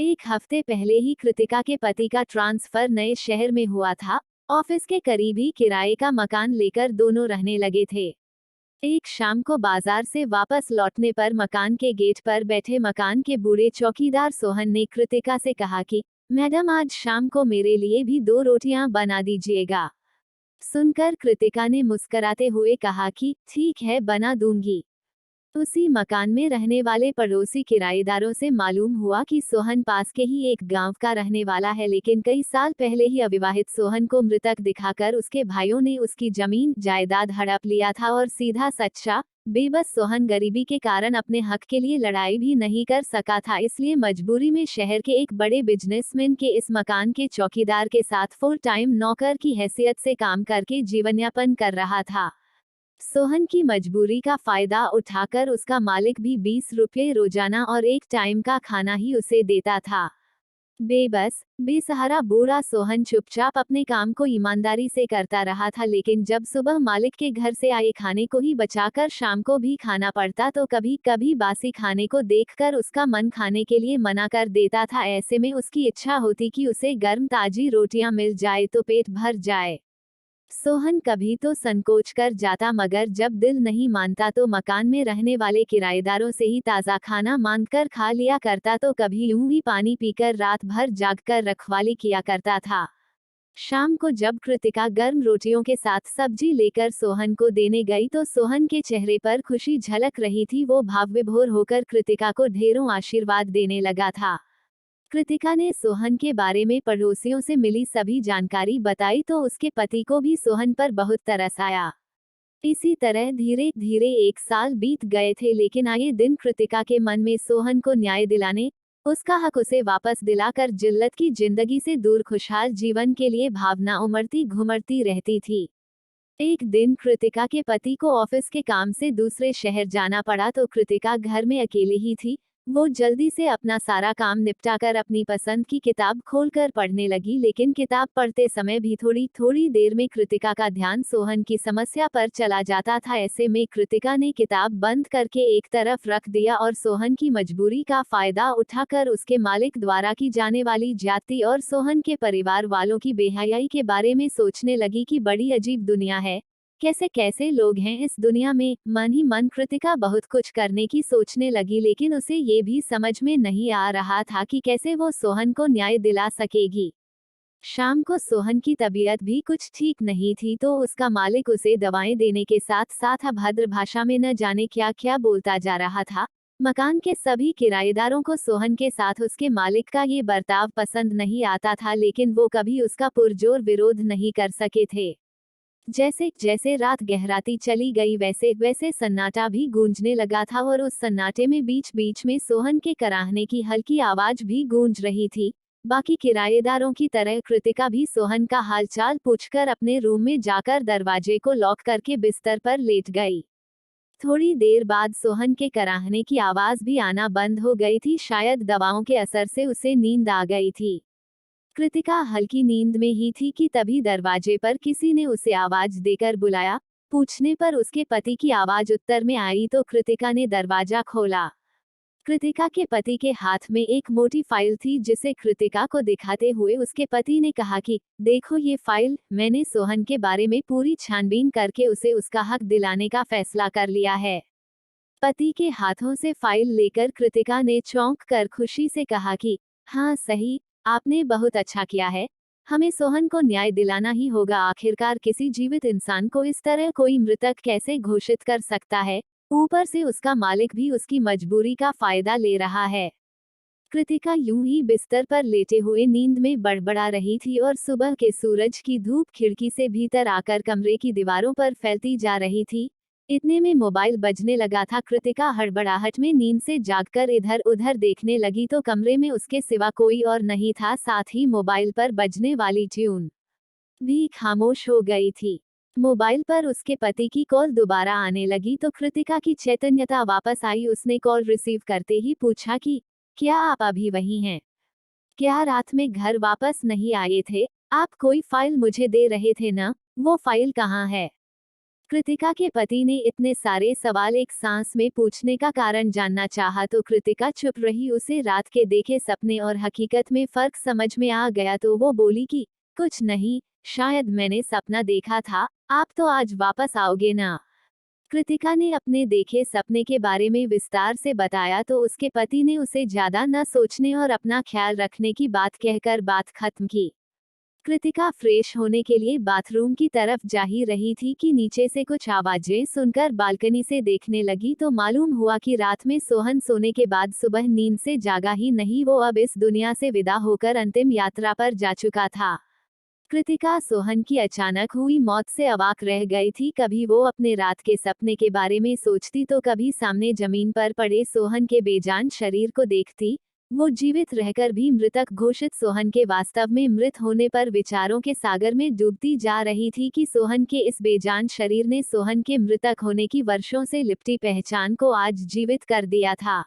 एक हफ्ते पहले ही कृतिका के पति का ट्रांसफर नए शहर में हुआ था। ऑफिस के करीब ही किराए का मकान लेकर दोनों रहने लगे थे। एक शाम को बाजार से वापस लौटने पर मकान के गेट पर बैठे मकान के बूढ़े चौकीदार सोहन ने कृतिका से कहा कि मैडम, आज शाम को मेरे लिए भी 2 रोटियां बना दीजिएगा। सुनकर कृतिका ने मुस्कुराते हुए कहा कि ठीक है, बना दूंगी। उसी मकान में रहने वाले पड़ोसी किराएदारों से मालूम हुआ कि सोहन पास के ही एक गांव का रहने वाला है, लेकिन कई साल पहले ही अविवाहित सोहन को मृतक दिखाकर उसके भाइयों ने उसकी जमीन जायदाद हड़प लिया था और सीधा सच्चा बेबस सोहन गरीबी के कारण अपने हक के लिए लड़ाई भी नहीं कर सका था, इसलिए मजबूरी में शहर के एक बड़े बिजनेसमैन के इस मकान के चौकीदार के साथ फुल टाइम नौकर की हैसियत से काम करके जीवनयापन कर रहा था। सोहन की मजबूरी का फायदा उठाकर उसका मालिक भी 20 रुपये रोजाना और एक टाइम का खाना ही उसे देता था। बेबस बेसहारा बूढ़ा सोहन चुपचाप अपने काम को ईमानदारी से करता रहा था, लेकिन जब सुबह मालिक के घर से आए खाने को ही बचाकर शाम को भी खाना पड़ता तो कभी कभी बासी खाने को देखकर उसका मन खाने के लिए मना कर देता था। ऐसे में उसकी इच्छा होती कि उसे गर्म ताजी रोटियां मिल जाए तो पेट भर जाए। सोहन कभी तो संकोच कर जाता, मगर जब दिल नहीं मानता तो मकान में रहने वाले किराएदारों से ही ताज़ा खाना मांगकर खा लिया करता, तो कभी यूं ही पानी पीकर रात भर जागकर रखवाली किया करता था। शाम को जब कृतिका गर्म रोटियों के साथ सब्जी लेकर सोहन को देने गई तो सोहन के चेहरे पर खुशी झलक रही थी। वो भावविभोर होकर कृतिका को ढेरों आशीर्वाद देने लगा था। कृतिका ने सोहन के बारे में पड़ोसियों से मिली सभी जानकारी बताई तो उसके पति को भी सोहन पर बहुत तरस आया। इसी तरह धीरे धीरे 1 साल बीत गए थे, लेकिन आए दिन कृतिका के मन में सोहन को न्याय दिलाने, उसका हक उसे वापस दिलाकर जिल्लत की जिंदगी से दूर खुशहाल जीवन के लिए भावना उमड़ती घुमड़ती रहती थी। एक दिन कृतिका के पति को ऑफिस के काम से दूसरे शहर जाना पड़ा तो कृतिका घर में अकेले ही थी। वो जल्दी से अपना सारा काम निपटाकर अपनी पसंद की किताब खोलकर पढ़ने लगी, लेकिन किताब पढ़ते समय भी थोड़ी थोड़ी देर में कृतिका का ध्यान सोहन की समस्या पर चला जाता था। ऐसे में कृतिका ने किताब बंद करके एक तरफ रख दिया और सोहन की मजबूरी का फायदा उठाकर उसके मालिक द्वारा की जाने वाली ज्यादती और सोहन के परिवार वालों की बेहयाई के बारे में सोचने लगी कि बड़ी अजीब दुनिया है, कैसे कैसे लोग हैं इस दुनिया में। मन ही मन कृतिका बहुत कुछ करने की सोचने लगी, लेकिन उसे ये भी समझ में नहीं आ रहा था कि कैसे वो सोहन को न्याय दिला सकेगी। शाम को सोहन की तबीयत भी कुछ ठीक नहीं थी तो उसका मालिक उसे दवाएं देने के साथ साथ अभद्र भाषा में न जाने क्या क्या बोलता जा रहा था। मकान के सभी किराएदारों को सोहन के साथ उसके मालिक का ये बर्ताव पसंद नहीं आता था, लेकिन वो कभी उसका पुरजोर विरोध नहीं कर सके थे। जैसे जैसे रात गहराती चली गई वैसे वैसे सन्नाटा भी गूंजने लगा था और उस सन्नाटे में बीच बीच में सोहन के कराहने की हल्की आवाज भी गूंज रही थी। बाकी किराएदारों की तरह कृतिका भी सोहन का हालचाल पूछकर अपने रूम में जाकर दरवाजे को लॉक करके बिस्तर पर लेट गई। थोड़ी देर बाद सोहन के कराहने की आवाज भी आना बंद हो गई थी, शायद दवाओं के असर से उसे नींद आ गई थी। कृतिका हल्की नींद में ही थी कि तभी दरवाजे पर किसी ने उसे आवाज देकर बुलाया। पूछने पर उसके पति की आवाज उत्तर में आई तो कृतिका ने दरवाजा खोला। कृतिका के पति के हाथ में एक मोटी फाइल थी, जिसे कृतिका को दिखाते हुए उसके पति ने कहा कि देखो ये फाइल, मैंने सोहन के बारे में पूरी छानबीन करके उसे उसका हक दिलाने का फैसला कर लिया है। पति के हाथों से फाइल लेकर कृतिका ने चौंक कर खुशी से कहा कि हाँ सही, आपने बहुत अच्छा किया है। हमें सोहन को न्याय दिलाना ही होगा। आखिरकार किसी जीवित इंसान को इस तरह कोई मृतक कैसे घोषित कर सकता है, ऊपर से उसका मालिक भी उसकी मजबूरी का फायदा ले रहा है। कृतिका यूं ही बिस्तर पर लेटे हुए नींद में बड़बड़ा रही थी और सुबह के सूरज की धूप खिड़की से भीतर आकर कमरे की दीवारों पर फैलती जा रही थी। इतने में मोबाइल बजने लगा था। कृतिका हड़बड़ाहट में नींद से जागकर इधर उधर देखने लगी तो कमरे में उसके सिवा कोई और नहीं था, साथ ही मोबाइल पर बजने वाली ट्यून भी खामोश हो गई थी। मोबाइल पर उसके पति की कॉल दोबारा आने लगी तो कृतिका की चैतन्यता वापस आई। उसने कॉल रिसीव करते ही पूछा कि क्या आप अभी वहीं हैं? क्या रात में घर वापस नहीं आए थे? आप कोई फाइल मुझे दे रहे थे ना? वो फाइल कहाँ है? कृतिका के पति ने इतने सारे सवाल एक सांस में पूछने का कारण जानना चाहा तो कृतिका चुप रही। उसे रात के देखे सपने और हकीकत में फर्क समझ में आ गया तो वो बोली कि कुछ नहीं, शायद मैंने सपना देखा था, आप तो आज वापस आओगे ना। कृतिका ने अपने देखे सपने के बारे में विस्तार से बताया तो उसके पति ने उसे ज्यादा न सोचने और अपना ख्याल रखने की बात कहकर बात खत्म की। कृतिका फ्रेश होने के लिए बाथरूम की तरफ जा ही रही थी कि नीचे से कुछ आवाजें सुनकर बालकनी से देखने लगी तो मालूम हुआ कि रात में सोहन सोने के बाद सुबह नींद से जागा ही नहीं, वो अब इस दुनिया से विदा होकर अंतिम यात्रा पर जा चुका था। कृतिका सोहन की अचानक हुई मौत से अवाक रह गई थी। कभी वो अपने रात के सपने के बारे में सोचती तो कभी सामने जमीन पर पड़े सोहन के बेजान शरीर को देखती। वो जीवित रहकर भी मृतक घोषित सोहन के वास्तव में मृत होने पर विचारों के सागर में डूबती जा रही थी कि सोहन के इस बेजान शरीर ने सोहन के मृतक होने की वर्षों से लिपटी पहचान को आज जीवित कर दिया था।